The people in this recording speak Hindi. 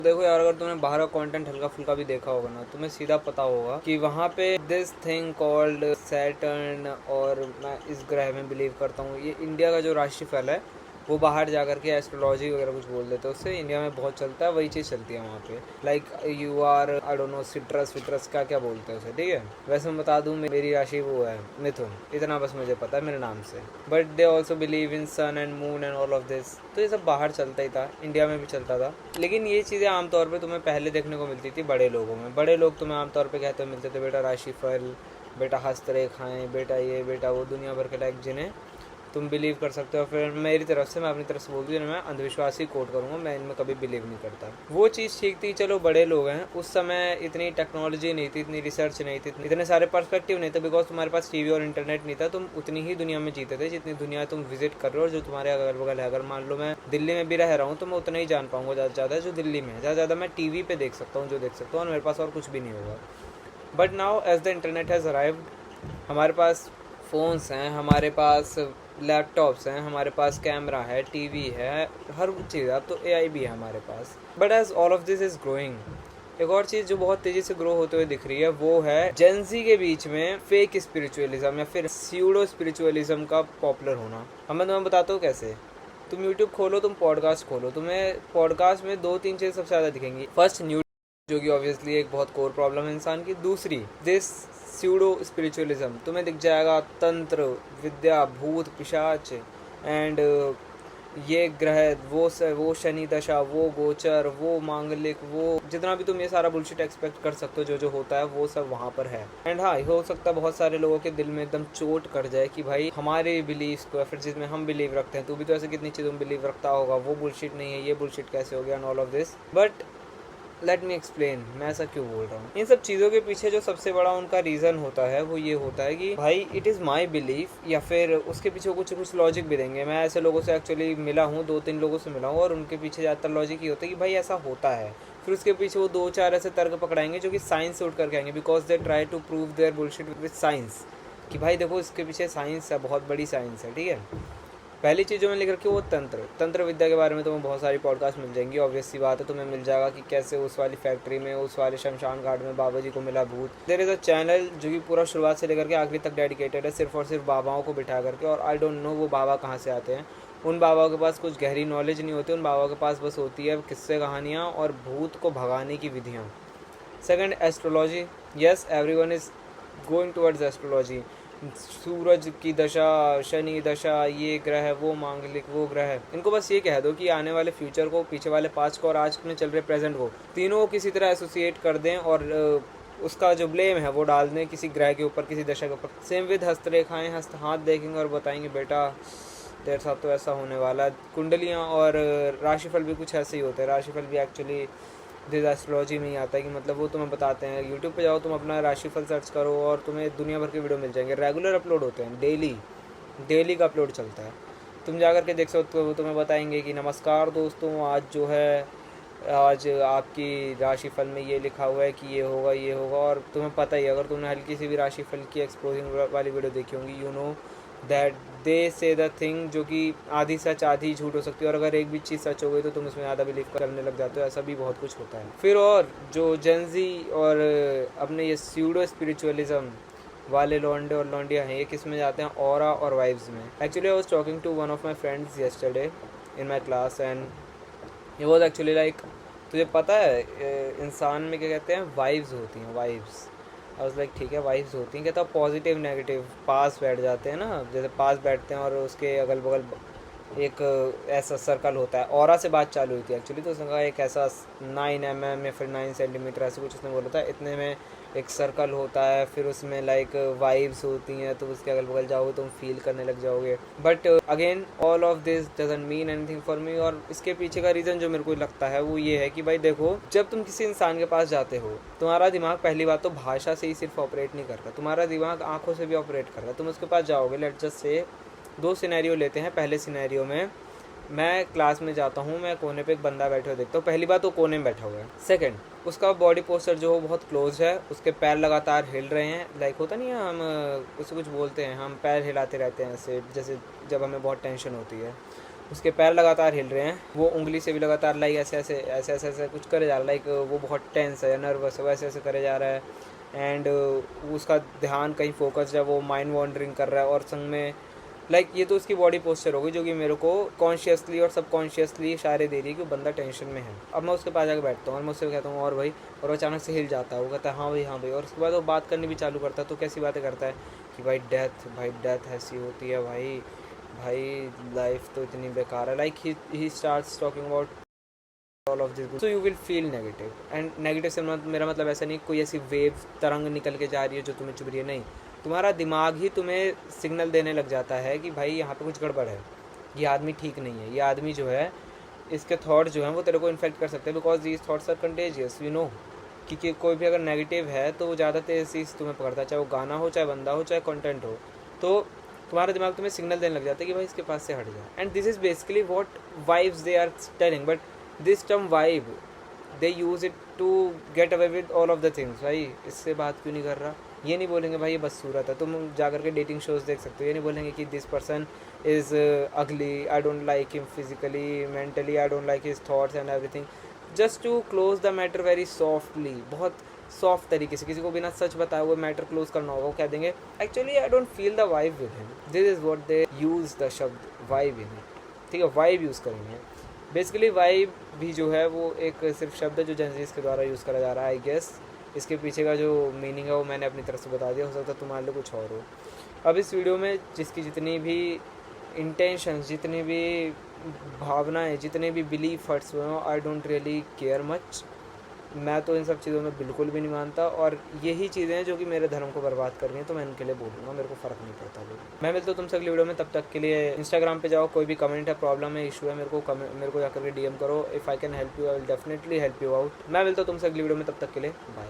देखो यार, अगर तुमने बाहर का कंटेंट हल्का फुल्का भी देखा होगा ना, तुम्हें सीधा पता होगा कि वहाँ पे दिस थिंग कॉल्ड सैटर्न, और मैं इस ग्रह में बिलीव करता हूँ, ये इंडिया का जो राशिफल है वो बाहर जा करके एस्ट्रोलॉजी वगैरह कुछ बोल देते हैं, उससे इंडिया में बहुत चलता है, वही चीज़ चलती है वहाँ पे। Like you are I don't know citrus vitreous क्या क्या बोलते हैं उसे, ठीक है। वैसे मैं बता दूँ, मेरी राशि वो है मिथुन, इतना बस मुझे पता है मेरे नाम से। But they also believe in sun and moon and all of this, तो ये सब बाहर चलता ही था, इंडिया में भी चलता था। लेकिन ये चीज़ें आमतौर पर तुम्हें पहले देखने को मिलती थी बड़े लोगों में। बड़े लोग तुम्हें आमतौर पर कहते मिलते थे, बेटा राशिफल, बेटा हस्तरेखाएँ, बेटा ये बेटा वो, दुनिया भर के लाइक जिन्हें तुम बिलीव कर सकते हो। फिर मेरी तरफ से, मैं अपनी तरफ से बोल दूँ, मैं अंधविश्वास ही कोट करूँगा, मैं इनमें कभी बिलीव नहीं करता। वो चीज़ ठीक थी, चलो बड़े लोग हैं, उस समय इतनी टेक्नोलॉजी नहीं थी, इतनी रिसर्च नहीं थी, इतने सारे पर्सपेक्टिव नहीं थे, बिकॉज तुम्हारे पास टीवी और इंटरनेट नहीं था। तुम उतनी ही दुनिया में जीते थे जितनी दुनिया तुम विजिट कर रहे हो और जो तुम्हारे अगल बगल है। अगर मान लो मैं दिल्ली में भी रह रहा हूँ तो मैं उतना ही जान पाऊंगा ज़्यादा से ज़्यादा जो दिल्ली में है, ज़्यादा ज़्यादा मैं टीवी पे देख सकता हूँ जो देख सकता हूँ, और मेरे पास और कुछ भी नहीं होगा। But now as the internet has arrived, हमारे पास फ़ोन्स हैं, हमारे पास लैपटॉप्स हैं, हमारे पास कैमरा है, टीवी है, हर चीज़। अब तो एआई भी है हमारे पास। But as all of this is growing, एक और चीज़ जो बहुत तेज़ी से ग्रो होते हुए दिख रही है वो है जेंजी के बीच में फेक स्पिरिचुअलिज्म या फिर स्यूडो स्पिरिचुअलिज्म का पॉपुलर होना। अब मैं तुम्हें बताता हूँ कैसे। तुम यूट्यूब खोलो, तुम पॉडकास्ट खोलो, तुम्हें पॉडकास्ट में दो तीन चीज़ सबसे ज़्यादा दिखेंगी। फर्स्ट, न्यूज, जो कि ऑब्वियसली एक बहुत कोर प्रॉब्लम है इंसान की। दूसरी, दिस स्यूडो स्पिरिचुअलिज्म। तुम्हें दिख जाएगा तंत्र विद्या, भूत पिशाच एंड ये ग्रह, वो शनि दशा, वो गोचर, वो मांगलिक, वो जितना भी तुम ये सारा बुलशिट एक्सपेक्ट कर सकते हो जो जो होता है वो सब वहाँ पर है। एंड हाँ, हो सकता है बहुत सारे लोगों के दिल में एकदम चोट कर जाए कि भाई हमारे बिलीव्स को या फिर जिसमें हम बिलीव रखते हैं, तू भी तो ऐसे कितनी चीज़ों में बिलीव रखता होगा, वो बुलशिट नहीं है, ये बुलशिट कैसे हो गया and all of this. But let me explain, मैं ऐसा क्यों बोल रहा हूँ। इन सब चीज़ों के पीछे जो सबसे बड़ा उनका रीज़न होता है वो ये होता है कि भाई इट इज़ माई बिलीफ, या फिर उसके पीछे कुछ लॉजिक भी देंगे। मैं ऐसे लोगों से एक्चुअली मिला हूँ, 2-3 लोगों से मिला हूँ, और उनके पीछे ज़्यादातर लॉजिक ये होता है कि भाई ऐसा होता है। फिर उसके पीछे वो 2-4 ऐसे तर्क पकड़ाएंगे जो कि साइंस से उठ करके आएंगे, because they try to prove their bullshit with science, कि भाई देखो इसके पीछे साइंस है, बहुत बड़ी साइंस है, ठीक है। पहली चीज़ जो मैं लिख रखी है वो तंत्र विद्या के बारे में तुम्हें बहुत सारी पॉडकास्ट मिल जाएंगी। ऑब्वियस सी बात है, तुम्हें मिल जाएगा कि कैसे उस वाली फैक्ट्री में, उस वाले शमशान घाट में बाबा जी को मिला भूत। देयर इज़ अ चैनल जो कि पूरा शुरुआत से लेकर के आखिरी तक डेडिकेटेड है सिर्फ और सिर्फ बाबाओं को बिठा करके। और आई डोंट नो वो बाबा कहाँ से आते हैं। उन बाबाओं के पास कुछ गहरी नॉलेज नहीं होती, उन बाबाओं के पास बस होती है किस्से कहानियाँ और भूत को भगाने की विधियाँ। Second, astrology. Yes, everyone is going towards astrology. सूरज की दशा, शनि दशा, ये ग्रह, वो मांगलिक, वो ग्रह, इनको बस ये कह दो कि आने वाले फ्यूचर को, पीछे वाले पास्ट को और आज में चल रहे प्रेजेंट को, तीनों को किसी तरह एसोसिएट कर दें और उसका जो ब्लेम है वो डाल दें किसी ग्रह के ऊपर, किसी दशा के ऊपर। सेम विद हस्तरेखाएँ, हाथ देखेंगे और बताएंगे बेटा तेरे साथ तो ऐसा होने वाला है। कुंडलियाँ और राशिफल भी कुछ ऐसे ही होते हैं। राशिफल भी एक्चुअली दिस एस्ट्रोलॉजी में ही आता है कि मतलब वो तुम्हें बताते हैं। यूट्यूब पे जाओ, तुम अपना राशिफल सर्च करो और तुम्हें दुनिया भर के वीडियो मिल जाएंगे। रेगुलर अपलोड होते हैं, डेली का अपलोड चलता है। तुम जा कर के देख सकते हो, वो तुम्हें बताएंगे कि नमस्कार दोस्तों, आज जो है, आज आपकी राशिफल में ये लिखा हुआ है कि ये होगा। और तुम्हें पता ही, अगर तुमने हल्की सी भी राशिफल की एक्सपोजिंग वाली वीडियो देखी होंगी, यू नो दैट दे से द थिंग, जो कि आधी सच आधी झूठ हो सकती है, और अगर एक भी चीज़ सच हो गई तो तुम उसमें ज़्यादा बिलीव करने लग जाते हो। ऐसा भी बहुत कुछ होता है। फिर और जो जेंजी और अपने ये स्यूडो स्पिरिचुअलिज्म वाले लौंडे और लौंडियाँ हैं, ये किस में जाते हैं? ऑरा और वाइब्स में। Actually I was talking to one of my friends yesterday in my class and ये वॉज एक्चुअली लाइक, तुझे पता है इंसान में क्या कहते हैं, वाइब्स होती हैं, वाइब्स। आई वाज लाइक ठीक है, वाइब्स होती हैं, कहता पॉजिटिव नेगेटिव पास बैठ जाते हैं ना, जैसे पास बैठते हैं और उसके अगल बगल एक ऐसा सर्कल होता है। ऑरा से बात चालू हुई थी एक्चुअली, तो उसने कहा एक ऐसा 9 mm या फिर 9 सेंटीमीटर ऐसे कुछ उसने बोला था, इतने में एक सर्कल होता है, फिर उसमें लाइक वाइब्स होती हैं, तो उसके अगल बगल जाओगे तुम फील करने लग जाओगे। But again all of this doesn't mean anything for me. और इसके पीछे का रीज़न जो मेरे को लगता है वो ये है कि भाई देखो, जब तुम किसी इंसान के पास जाते हो, तुम्हारा दिमाग पहली बात तो भाषा से ही सिर्फ ऑपरेट नहीं करता, तुम्हारा दिमाग आंखों से भी ऑपरेट करता। तुम उसके पास जाओगे, लेट जस्ट से 2 सिनेरियो लेते हैं। पहले सिनेरियो में मैं क्लास में जाता हूँ, मैं कोने पे एक बंदा बैठे हुए देखता हूँ। पहली बात, वो कोने में बैठा हुआ है। सेकंड, उसका बॉडी पोस्चर जो बहुत क्लोज है, उसके पैर लगातार हिल रहे हैं। लाइक होता नहीं है, हम उससे कुछ बोलते हैं, हम पैर हिलाते रहते हैं ऐसे, जैसे जब हमें बहुत टेंशन होती है। उसके पैर लगातार हिल रहे हैं, वो उंगली से भी लगातार लाइक ऐसे ऐसे ऐसे ऐसे ऐसे कुछ करे जा रहा है, लाइक वो बहुत टेंस है, नर्वस है, वैसे ऐसे करे जा रहा है। एंड उसका ध्यान कहीं फोकस है, वो माइंड वॉन्डरिंग कर रहा है। और संग में लाइक ये तो उसकी बॉडी पोस्चर होगी जो कि मेरे को कॉन्शियसली और सबकॉन्शियसली इशारे दे रही है कि बंदा टेंशन में है। अब मैं उसके पास जाकर बैठता हूँ और मैं उससे कहता हूँ और भाई, और वो अचानक से हिल जाता है, वो कहता है हाँ भाई हाँ भाई। और उसके बाद वो बात करनी भी चालू करता है। तो कैसी बातें करता है कि भाई डेथ ऐसी होती है भाई, भाई लाइफ तो इतनी बेकार है। Like he starts talking about all of this, so you will feel negative. And negative से मेरा मतलब ऐसा नहीं कोई ऐसी वेव तरंग निकल के जा रही है जो तुम्हें चुभ रही है, नहीं, तुम्हारा दिमाग ही तुम्हें सिग्नल देने लग जाता है कि भाई यहाँ पे कुछ गड़बड़ है, ये आदमी ठीक नहीं है, ये आदमी जो है इसके थॉट जो हैं वो तेरे को इन्फेक्ट कर सकते हैं, because these thoughts are contagious, you know. क्योंकि कोई भी अगर नेगेटिव है तो वो ज़्यादा तेज़ चीज़ तुम्हें पकड़ता है, चाहे वो गाना हो, चाहे बंदा हो, चाहे कंटेंट हो। तो तुम्हारा दिमाग तुम्हें सिग्नल देने लग जाता है कि भाई इसके पास से हट जा। And this is basically what vibes they are telling, but this term vibe they use it to get away with all of the things. भाई इससे बात क्यों नहीं कर रहा, ये नहीं बोलेंगे भाई ये बदसूरत है, तुम जा करके डेटिंग शोज़ देख सकते हो। ये नहीं बोलेंगे कि this person is ugly, I don't like him physically, mentally, I don't like his thoughts and everything, just to close the matter very softly, बहुत सॉफ्ट तरीके से। किसी को बिना सच बताए हुए मैटर क्लोज करना होगा, वो कह देंगे actually I don't feel the vibe with him, this is what they use the शब्द वाइब इन इट। ठीक है, वाइब यूज़ करेंगे। बेसिकली वाइब भी जो है वो एक सिर्फ शब्द है जो जेनजीज के द्वारा यूज़ करा जा रहा है। आई गेस इसके पीछे का जो मीनिंग है वो मैंने अपनी तरफ से बता दिया, हो सकता है तुम्हारे लिए कुछ और हो। अब इस वीडियो में जिसकी जितनी भी इंटेंशन, जितनी भी भावनाएं, जितने भी बिलीफ हर्ट्स हुए हो, I don't really care much. मैं तो इन सब चीज़ों में बिल्कुल भी नहीं मानता, और यही चीज़ें हैं जो कि मेरे धर्म को बर्बाद कर रही हैं, तो मैं इनके लिए बोलूँगा, मेरे को फ़र्क नहीं पड़ता। मैं मिलता हूँ तुमसे अगली वीडियो में, तब तक के लिए इंस्टाग्राम पे जाओ, कोई भी कमेंट है, प्रॉब्लम है, इशू है, मेरे को जाकर के DM करो। If I can help you I will definitely help you out. मैं मिलता हूँ तुमसे अगली वीडियो में, तब तक के लिए बाय।